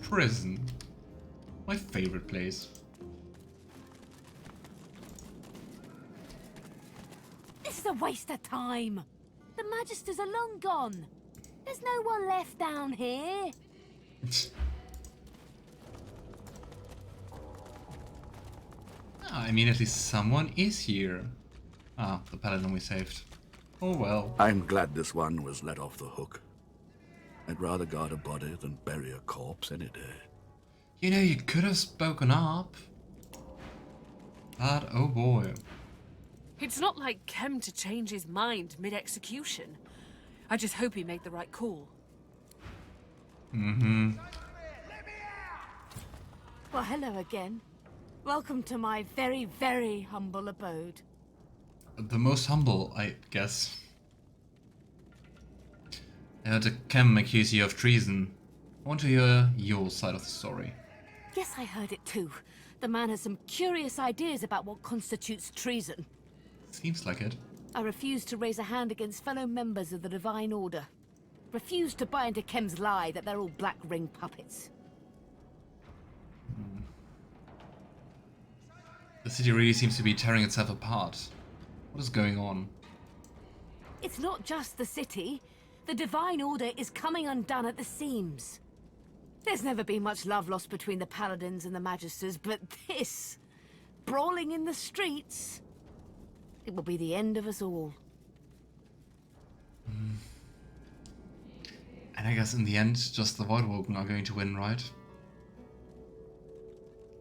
Prison. My favorite place. This is a waste of time. The Magisters are long gone. There's no one left down here. I mean, at least someone is here. Ah, the paladin we saved. Oh well. I'm glad this one was let off the hook. I'd rather guard a body than bury a corpse any day. You know, you could have spoken up. But, oh boy. It's not like Kem to change his mind mid-execution. I just hope he made the right call. Mm-hmm. Well, hello again. Welcome to my very, very humble abode. The most humble, I guess. I heard a Kem accuse you of treason. I want to hear your side of the story. Yes, I heard it too. The man has some curious ideas about what constitutes treason. Seems like it. I refuse to raise a hand against fellow members of the Divine Order. Refuse to buy into Kem's lie that they're all Black Ring puppets. The city really seems to be tearing itself apart. What is going on? It's not just the city. The Divine Order is coming undone at the seams. There's never been much love lost between the Paladins and the Magisters, but this... brawling in the streets... it will be the end of us all. And I guess in the end, just the Voidwoken are going to win, right?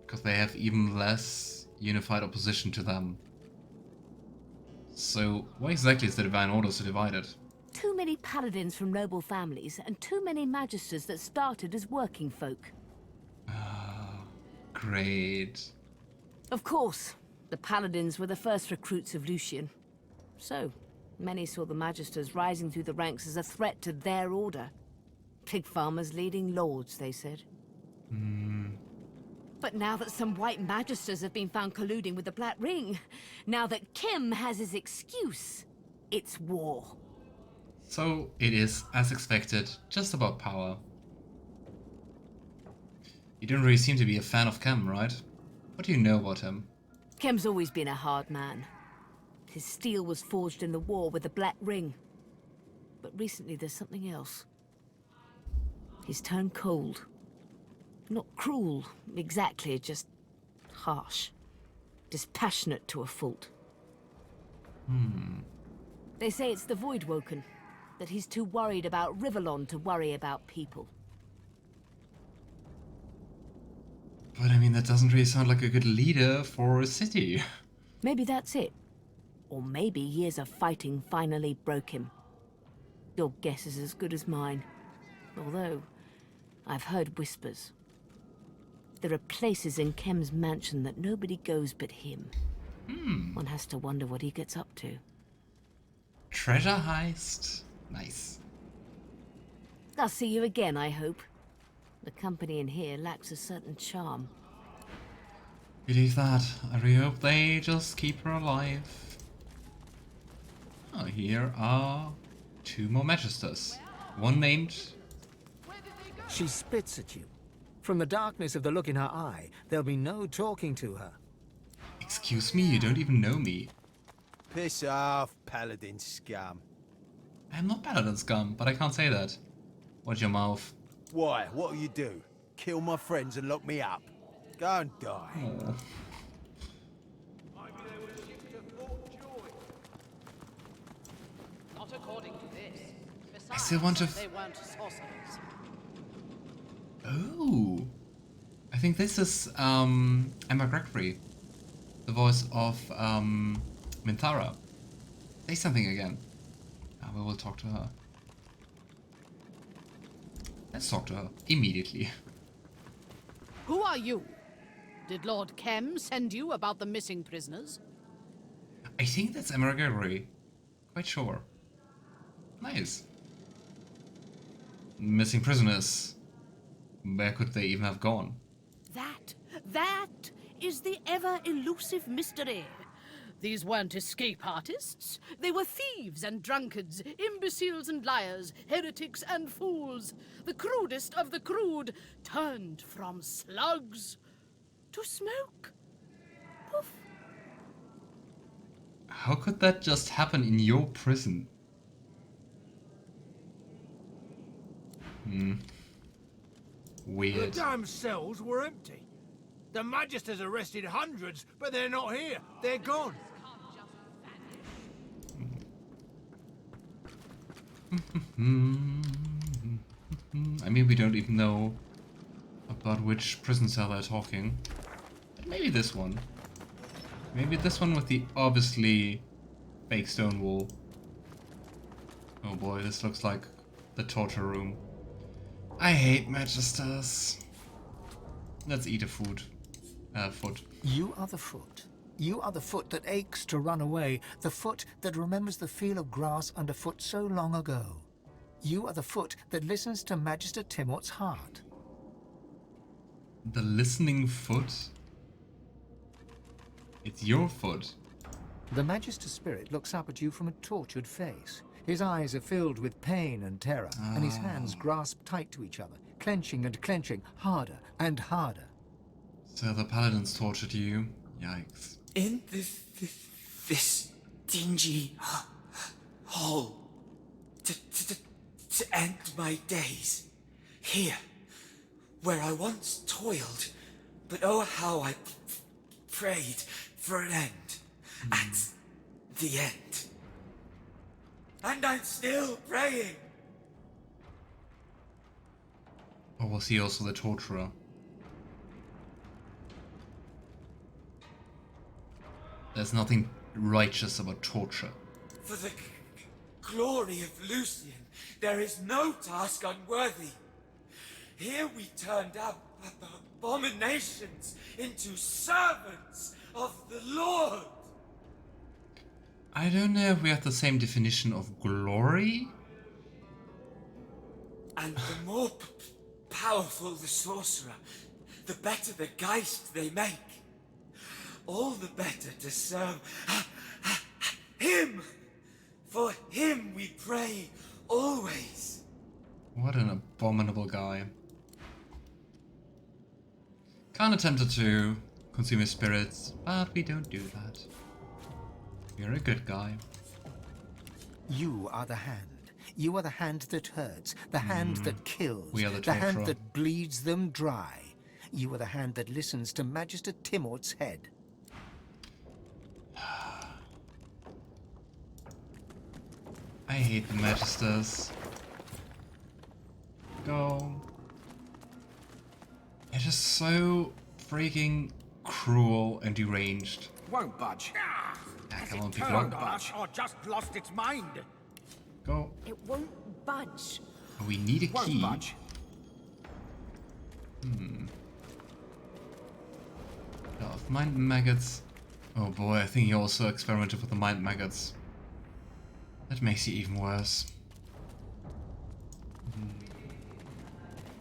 Because they have even less unified opposition to them. So, why exactly is the Divine Order so divided? Too many Paladins from noble families, and too many Magisters that started as working folk. Ah, great. Of course, the Paladins were the first recruits of Lucian. So, many saw the Magisters rising through the ranks as a threat to their order. Pig farmers leading lords, they said. But now that some white Magisters have been found colluding with the Black Ring, now that Kem has his excuse, it's war. So, it is, as expected, just about power. You don't really seem to be a fan of Kem, right? What do you know about him? Kem's always been a hard man. His steel was forged in the war with the Black Ring. But recently there's something else. He's turned cold. Not cruel, exactly, just harsh. Dispassionate to a fault. They say it's the Voidwoken, that he's too worried about Rivellon to worry about people. But I mean, that doesn't really sound like a good leader for a city. Maybe that's it. Or maybe years of fighting finally broke him. Your guess is as good as mine. Although, I've heard whispers. There are places in Kem's mansion that nobody goes but him. One has to wonder what he gets up to. Treasure heist. Nice. I'll see you again, I hope. The company in here lacks a certain charm. Believe that. I really hope they just keep her alive. Oh, here are two more Magisters. One named... She spits at you. From the darkness of the look in her eye, there'll be no talking to her. Excuse me, you don't even know me. Piss off, Paladin scum. I'm not Paladin scum, but I can't say that. Watch your mouth. Why? What'll you do? Kill my friends and lock me up? Go and die. Oh. Not according to this. Besides, I still want to... they weren't sorcerers. Oh. I think this is Emma Gregory. The voice of Minthara. Say something again. We will talk to her. Let's talk to her immediately. Who are you? Did Lord Kem send you about the missing prisoners? I think that's Emma Gregory. Quite sure. Nice. Missing prisoners. Where could they even have gone? That is the ever-elusive mystery. These weren't escape artists. They were thieves and drunkards, imbeciles and liars, heretics and fools. The crudest of the crude, turned from slugs to smoke. Poof. How could that just happen in your prison? The Weird. damn cells were empty. The Magisters arrested hundreds, but they're not here. They're gone. I mean, we don't even know about which prison cell they're talking. But maybe this one. Maybe this one with the obviously fake stone wall. Oh boy, this looks like the torture room. I hate Magisters. Let's eat a foot. You are the foot. You are the foot that aches to run away, the foot that remembers the feel of grass underfoot so long ago. You are the foot that listens to Magister Timort's heart. The listening foot? It's your foot. The Magister spirit looks up at you from a tortured face. His eyes are filled with pain and terror, and his hands grasp tight to each other, clenching and clenching, harder and harder. So the paladins tortured you. Yikes. In this dingy hole to end my days. Here, where I once toiled, but oh how I prayed for an end. At the end. And I'm still praying. Or was he also the torturer? There's nothing righteous about torture. For the glory of Lucian, there is no task unworthy. Here we turned out abominations into servants of the Lord. I don't know if we have the same definition of glory. And the more powerful the sorcerer, the better the Geist they make. All the better to serve him. For him we pray always. What an abominable guy. Kinda tempted to consume his spirits, but we don't do that. You're a good guy. You are the hand. You are the hand that hurts, the hand that kills, We are the hand torturer. that bleeds them dry. You are the hand that listens to Magister Timort's head. I hate the Magisters. Go. They're just so freaking cruel and deranged. Won't budge. Yeah, come on, people. Won't budge. Or just lost its mind. Go. It won't budge. We need a Won't key. budge. Of mind maggots. Oh boy, I think he also experimented with the mind maggots. That makes it even worse.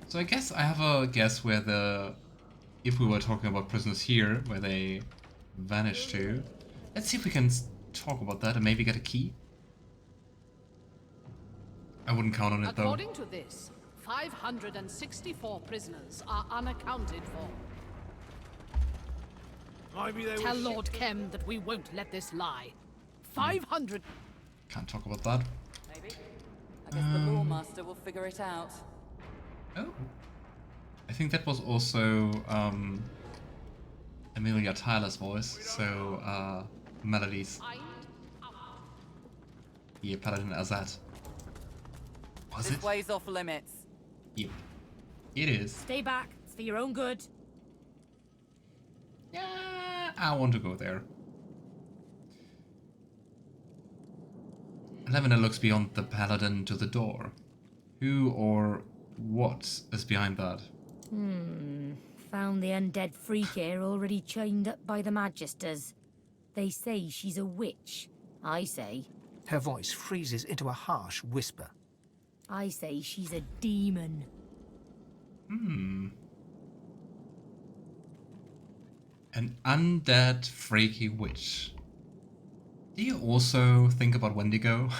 So I guess I have a guess where the... If we were talking about prisoners here, where they vanished to. Let's see if we can talk about that and maybe get a key. I wouldn't count on it though. According to this, 564 prisoners are unaccounted for. Maybe they Tell were Lord Kem that we won't let this lie. 500... Can't talk about that. Maybe. I guess the Lawmaster will figure it out. Oh. I think that was also Amelia Tyler's voice, so Melody's. Yeah, Paladin Azat. Was This it? way's off limits. Yep. It is. Stay back. It's for your own good. Yeah, I want to go there. Lavender looks beyond the paladin to the door. Who or what is behind that? Found the undead freak here already chained up by the Magisters. They say she's a witch. I say. Her voice freezes into a harsh whisper. I say she's a demon. An undead freaky witch. Do you also think about Wendigo?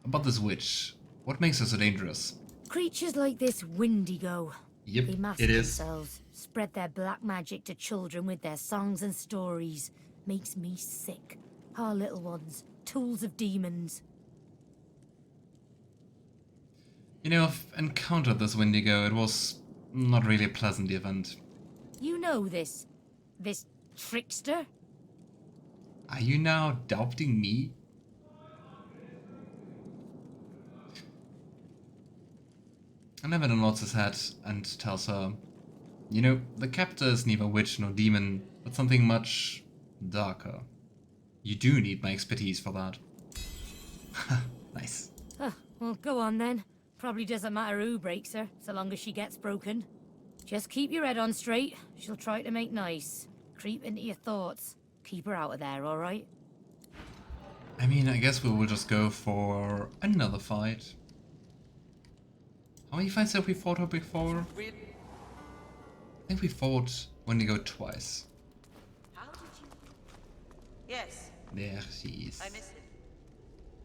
About this witch? What makes her so dangerous? Creatures like this Windego. Yep, They mask it is. themselves, spread their black magic to children with their songs and stories. Makes me sick. Our little ones, tools of demons. You know, I've encountered this Windego. It was not really a pleasant event. You know this trickster? Are you now doubting me? Lavender nods his head and tells her, you know, the captor is neither witch nor demon, but something much darker. You do need my expertise for that. Nice. Well, go on then. Probably doesn't matter who breaks her, so long as she gets broken. Just keep your head on straight. She'll try to make nice. Creep into your thoughts. Keep her out of there, alright? I mean, I guess we will just go for another fight. How many fights have we fought her before? I think we fought Wendigo twice. How did you... Yes. There she is. I miss it.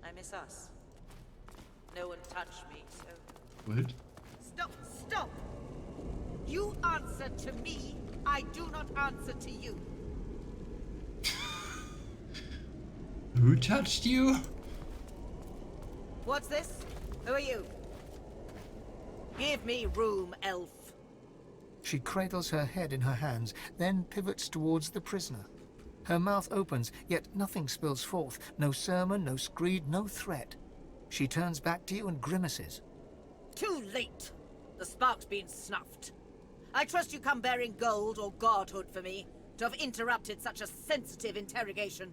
I miss us. No one touched me, so... What? Stop! You answer to me, I do not answer to you. Who touched you? What's this? Who are you? Give me room, elf. She cradles her head in her hands, then pivots towards the prisoner. Her mouth opens, yet nothing spills forth. No sermon, no screed, no threat. She turns back to you and grimaces. Too late. The spark's been snuffed. I trust you come bearing gold or godhood for me, to have interrupted such a sensitive interrogation.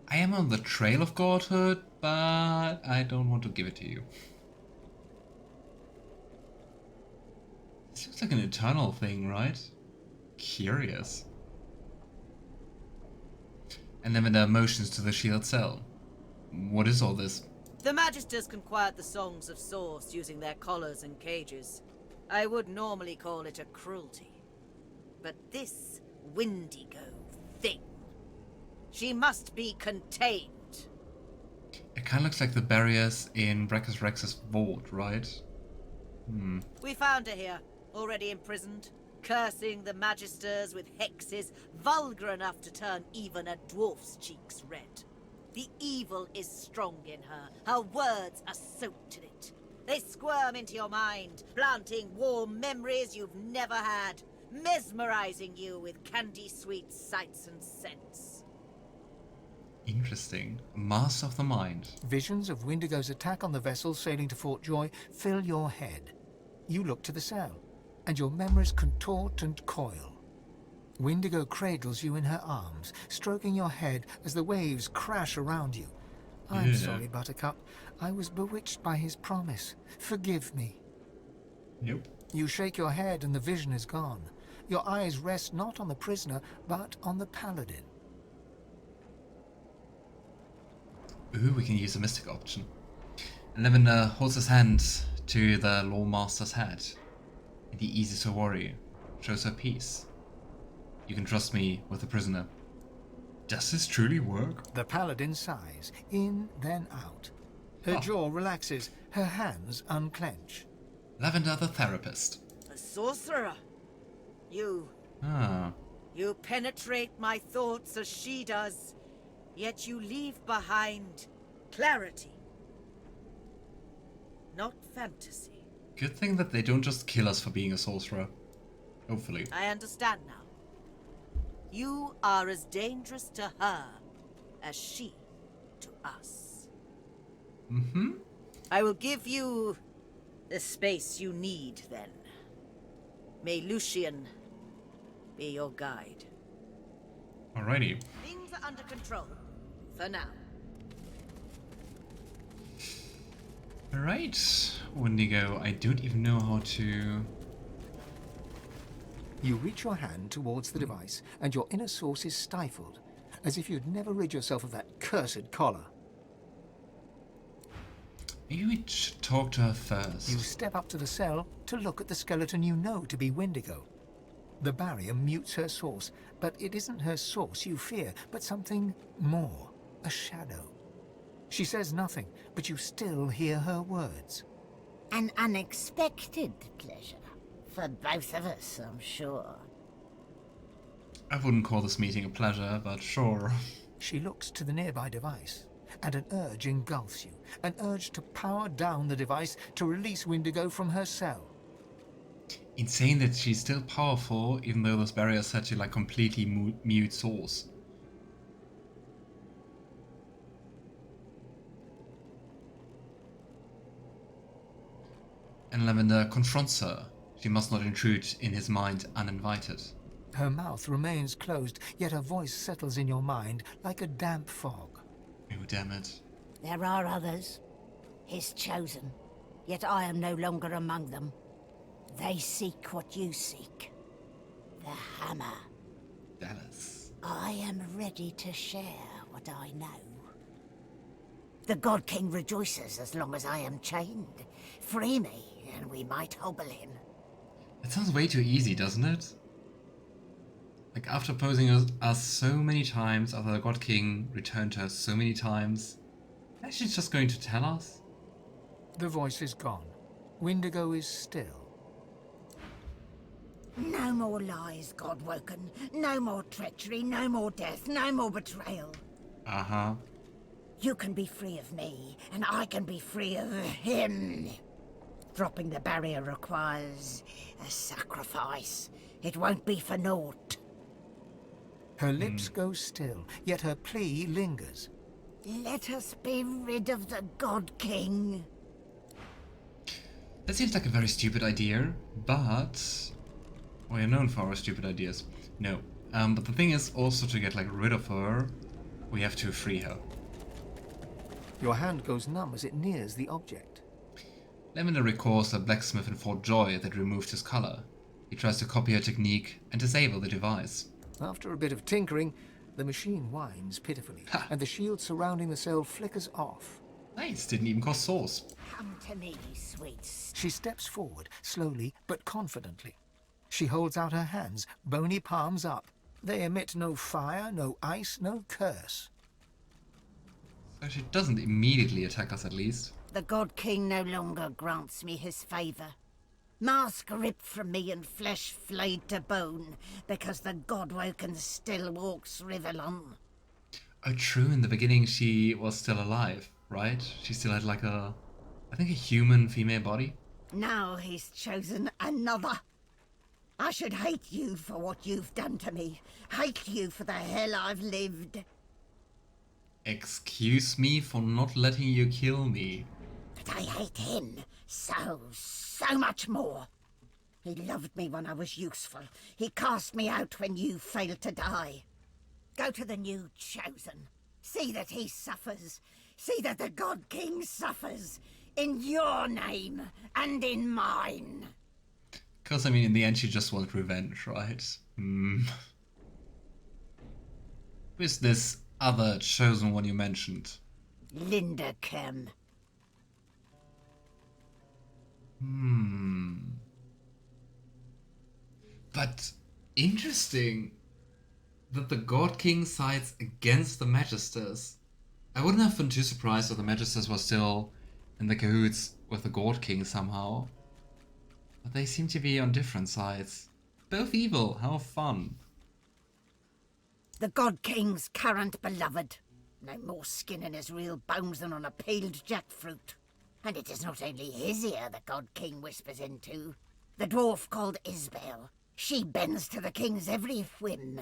I am on the trail of godhood, but I don't want to give it to you. This looks like an eternal thing, right? Curious. And then the motions to the shield cell. What is all this? The Magisters can quiet the songs of Source using their collars and cages. I would normally call it a cruelty. But this Windego thing, she must be contained. It kind of looks like the barriers in Brachus Rex's vault, right? We found her here, already imprisoned, cursing the Magisters with hexes vulgar enough to turn even a dwarf's cheeks red. The evil is strong in her. Her words are soaked in it. They squirm into your mind, planting warm memories you've never had, mesmerizing you with candy-sweet sights and scents. Interesting. Master of the mind. Visions of Windigo's attack on the vessel sailing to Fort Joy fill your head. You look to the cell, and your memories contort and coil. Windego cradles you in her arms, stroking your head as the waves crash around you. I'm sorry, Buttercup. I was bewitched by his promise. Forgive me. Nope. You shake your head and the vision is gone. Your eyes rest not on the prisoner, but on the paladin. Ooh, we can use a mystic option. And Lavender holds his hand to the Lawmaster's head. And he eases her worry, shows her peace. You can trust me with the prisoner. Does this truly work? The paladin sighs, in, then out. Her jaw relaxes, her hands unclench. Lavender the therapist. A sorcerer. You penetrate my thoughts as she does, yet you leave behind clarity, not fantasy. Good thing that they don't just kill us for being a sorcerer. Hopefully. I understand now. You are as dangerous to her as she to us. Mm-hmm. I will give you the space you need, then. May Lucian be your guide. Alrighty. Things are under control, for now. Alright, Windego, I don't even know how to... You reach your hand towards the device, and your inner source is stifled, as if you'd never rid yourself of that cursed collar. Maybe we should talk to her first. You step up to the cell to look at the skeleton you know to be Windego. The barrier mutes her source, but it isn't her source you fear, but something more, a shadow. She says nothing, but you still hear her words. An unexpected pleasure. For both of us, I'm sure. I wouldn't call this meeting a pleasure, but sure. She looks to the nearby device, and an urge engulfs you. An urge to power down the device to release Windego from her cell. Insane that she's still powerful, even though this barrier is such a like completely mute source. And Lavender confronts her. She must not intrude in his mind uninvited. Her mouth remains closed, yet her voice settles in your mind like a damp fog. Oh, damn it. There are others, his chosen, yet I am no longer among them. They seek what you seek. The hammer. Dallas. I am ready to share what I know. The God King rejoices as long as I am chained. Free me, and we might hobble him. That sounds way too easy, doesn't it? Like, after opposing us so many times, after the God King returned to us so many times, actually she's just going to tell us? The voice is gone. Windego is still. No more lies, Godwoken. No more treachery, no more death, no more betrayal. Uh-huh. You can be free of me, and I can be free of him. Dropping the barrier requires a sacrifice. It won't be for naught. Her lips go still, yet her plea lingers. Let us be rid of the God King. That seems like a very stupid idea, but... we are known for our stupid ideas. No. But the thing is, also to get like rid of her, we have to free her. Your hand goes numb as it nears the object. Lavender recalls the blacksmith in Fort Joy that removed his color. He tries to copy her technique and disable the device. After a bit of tinkering, the machine whines pitifully, and the shield surrounding the cell flickers off. Nice, didn't even cost sauce. Come to me, sweets. She steps forward, slowly but confidently. She holds out her hands, bony palms up. They emit no fire, no ice, no curse. So she doesn't immediately attack us, at least. The God King no longer grants me his favor. Mask ripped from me and flesh flayed to bone, because the Godwoken still walks Rivellon. Oh, true, in the beginning she was still alive, right? She still had like a... I think a human female body? Now he's chosen another. I should hate you for what you've done to me. Hate you for the hell I've lived. Excuse me for not letting you kill me. But I hate him so much more. He loved me when I was useful. He cast me out when you failed to die. Go to the new chosen. See that he suffers. See that the God King suffers. In your name and in mine. Because, I mean, in the end she just wants revenge, right? Who is this other chosen one you mentioned? Linderkem. But interesting that the God King sides against the Magisters. I wouldn't have been too surprised if the Magisters were still in the cahoots with the God King somehow. But they seem to be on different sides. Both evil, how fun. The God King's current beloved. No more skin in his real bones than on a peeled jackfruit. And it is not only his ear the God King whispers into. The dwarf called Isbel. She bends to the king's every whim.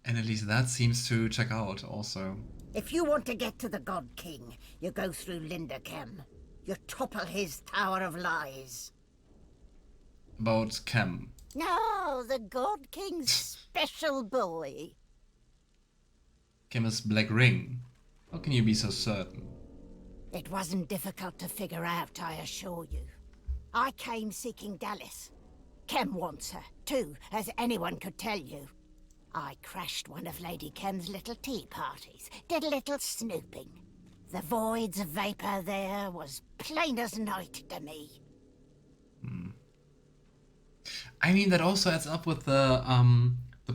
And at least that seems to check out also. If you want to get to the God King, you go through Linderkem. You topple his Tower of Lies. About Kem. No, the God King's special boy. Kem's black ring. How can you be so certain? It wasn't difficult to figure out, I assure you. I came seeking Dallas. Kem wants her, too, as anyone could tell you. I crashed one of Lady Kem's little tea parties, did a little snooping. The void's vapor there was plain as night to me. I mean, that also adds up with the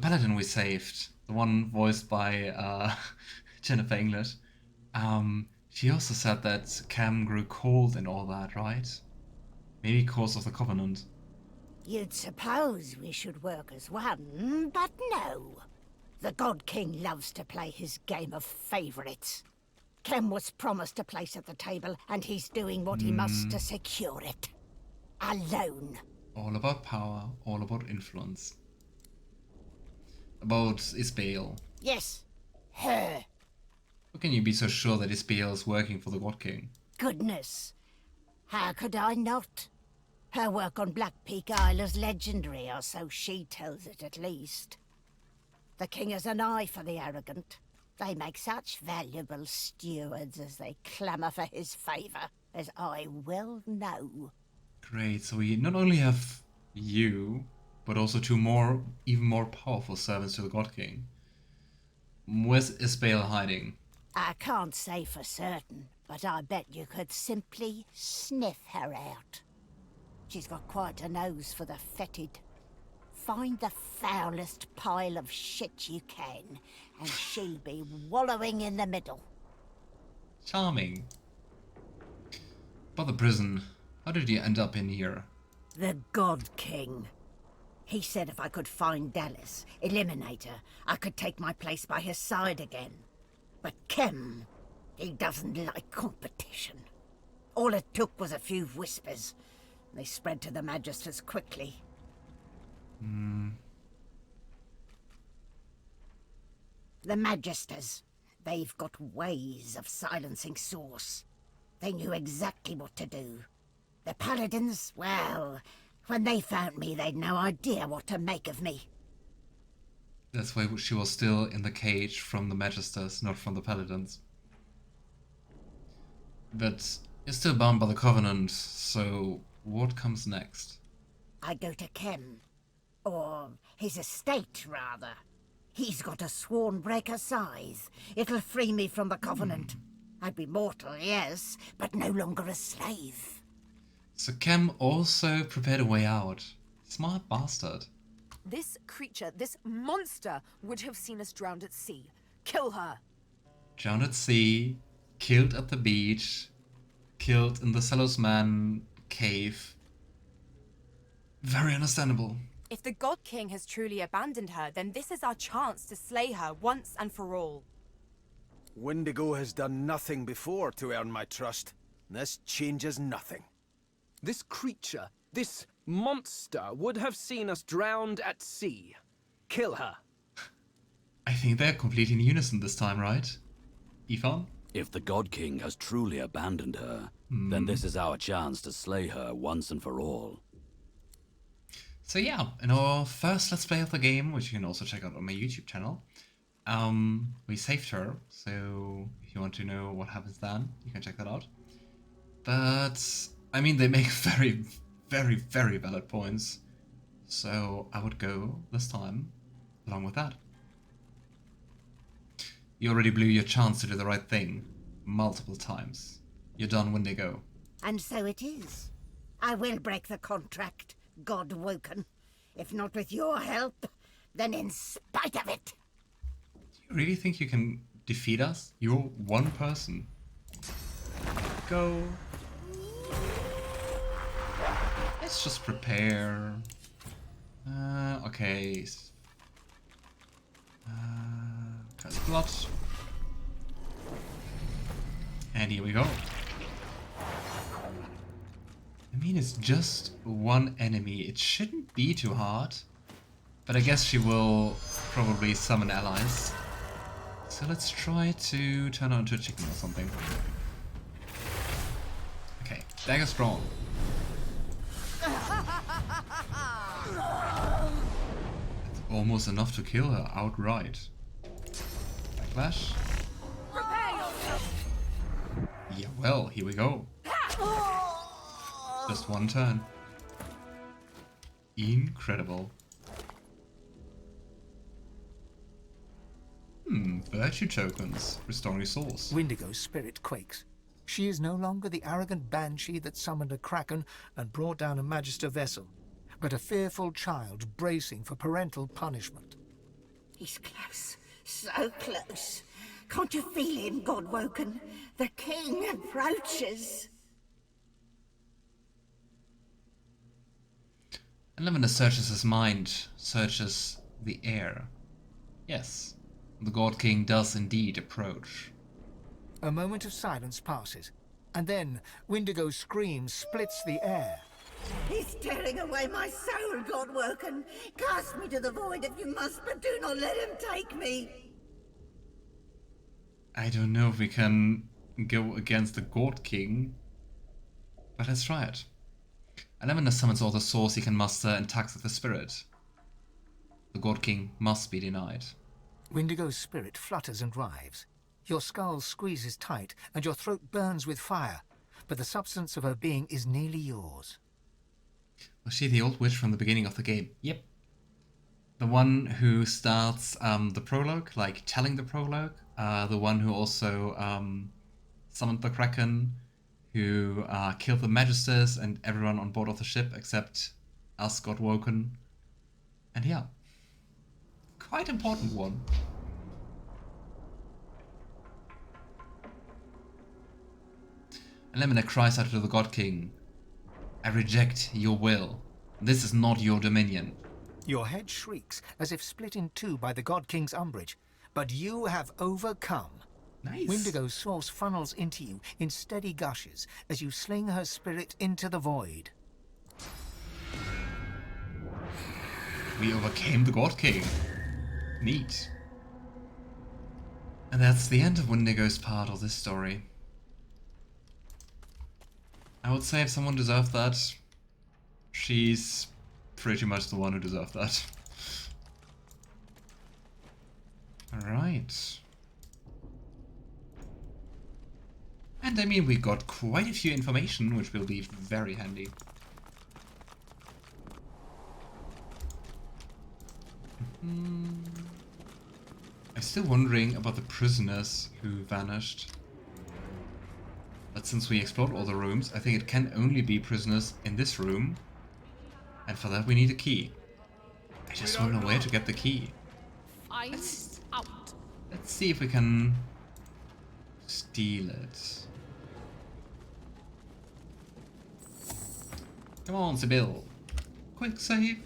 paladin we saved, the one voiced by Jennifer English. She also said that Cam grew cold and all that, right? Maybe cause of the Covenant. You'd suppose we should work as one, but no. The God King loves to play his game of favourites. Clem was promised a place at the table, and he's doing what he must to secure it. Alone. All about power, all about influence. About Sebille. Yes, her. How can you be so sure that Sebille is working for the God King? Goodness. How could I not? Her work on Black Peak Isle is legendary, or so she tells it at least. The king has an eye for the arrogant. They make such valuable stewards as they clamour for his favour, as I well know. Great, so we not only have you, but also two more, even more powerful servants to the God King. Where's Sebille hiding? I can't say for certain, but I bet you could simply sniff her out. She's got quite a nose for the fetid. Find the foulest pile of shit you can, and she'll be wallowing in the middle. Charming. But the prison, how did you end up in here? The God King. He said if I could find Dallas, eliminate her, I could take my place by his side again. But Kem, he doesn't like competition. All it took was a few whispers. They spread to the Magisters quickly. The Magisters, they've got ways of silencing Source. They knew exactly what to do. The Paladins, well, when they found me, they'd no idea what to make of me. That's why she was still in the cage from the Magisters, not from the Paladins. But you're still bound by the Covenant, so what comes next? I go to Kem. Or his estate, rather. He's got a sworn breaker scythe. It'll free me from the Covenant. I'd be mortal, yes, but no longer a slave. So Kem also prepared a way out. Smart bastard. This creature, this monster, would have seen us drowned at sea. Kill her! Drowned at sea, killed at the beach, killed in the Salosman cave. Very understandable. If the God King has truly abandoned her, then this is our chance to slay her once and for all. Windego has done nothing before to earn my trust. This changes nothing. This creature, this monster, would have seen us drowned at sea. Kill her. I think they're completely in unison this time, right? Ifan? If the God King has truly abandoned her, then this is our chance to slay her once and for all. So yeah, in our first Let's Play of the game, which you can also check out on my YouTube channel, we saved her, so if you want to know what happens then, you can check that out. But, I mean, they make very, very, very valid points, so I would go this time along with that. You already blew your chance to do the right thing multiple times. You're done, Windego. And so it is. I will break the contract, God woken. If not with your help, then in spite of it. Do you really think you can defeat us? You're one person. Go. Let's just prepare. Okay. Cast blood. And here we go. I mean, it's just one enemy. It shouldn't be too hard. But I guess she will probably summon allies. So let's try to turn her into a chicken or something. Okay, dagger strong. It's almost enough to kill her outright. Backlash. Yeah, well, here we go. Just one turn. Incredible. Virtue tokens. Restoring resource. Windego's spirit quakes. She is no longer the arrogant banshee that summoned a kraken and brought down a magister vessel. but a fearful child bracing for parental punishment. He's close, so close. Can't you feel him, Godwoken? The king approaches. And Lavender searches his mind, searches the air. Yes, the God King does indeed approach. A moment of silence passes, and then Windego's scream splits the air. He's tearing away my soul, Godwoken. Cast me to the void if you must, but do not let him take me. I don't know if we can go against the God King, but let's try it. And Lavender summons all the souls he can muster and tugs at the spirit. The God King must be denied. Windego's spirit flutters and writhes. Your skull squeezes tight, and your throat burns with fire, but the substance of her being is nearly yours. Was she the old witch from the beginning of the game? Yep. The one who starts the prologue, like telling the prologue. The one who also summoned the Kraken, who killed the Magisters and everyone on board of the ship except us got woken. And yeah, quite important one. And Lavender cries out to the God King, I reject your will. This is not your dominion. Your head shrieks as if split in two by the God King's umbrage, but you have overcome. Nice. Windego's source funnels into you in steady gushes as you sling her spirit into the void. We overcame the God King. Neat. And that's the end of Windego's part of this story. I would say if someone deserved that, she's pretty much the one who deserved that. Alright. And I mean, we got quite a few information, which will be very handy. I'm still wondering about the prisoners who vanished. But since we explored all the rooms, I think it can only be prisoners in this room. And for that we need a key. I just don't know where to get the key. Let's see if we can steal it. Come on, Sebille. Quick save.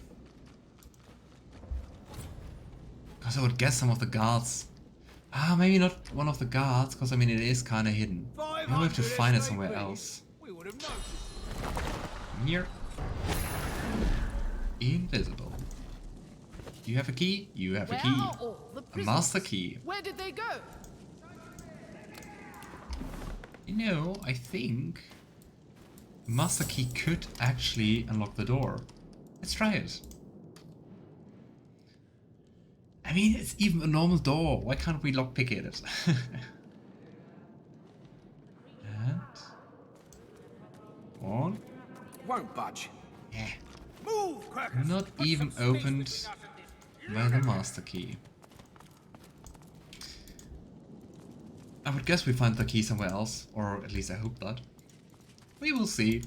Because I would guess some of the guards. Maybe not one of the guards, because I mean it is kind of hidden. Maybe we have to find it somewhere else. Here. Invisible. You have a key? You have a key. A master key. Where did they go? You know, I think the master key could actually unlock the door. Let's try it. I mean, it's even a normal door. Why can't we lockpick it? And one. Won't budge. Yeah. Move, crackers. Not even opened by the master key. I would guess we find the key somewhere else, or at least I hope that. We will see.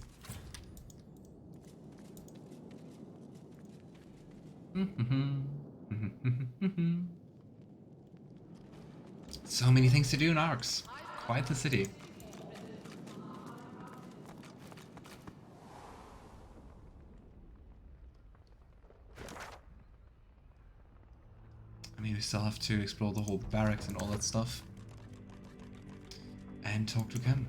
So many things to do in Arx. Quite the city. I mean, we still have to explore the whole barracks and all that stuff. And talk to Ken.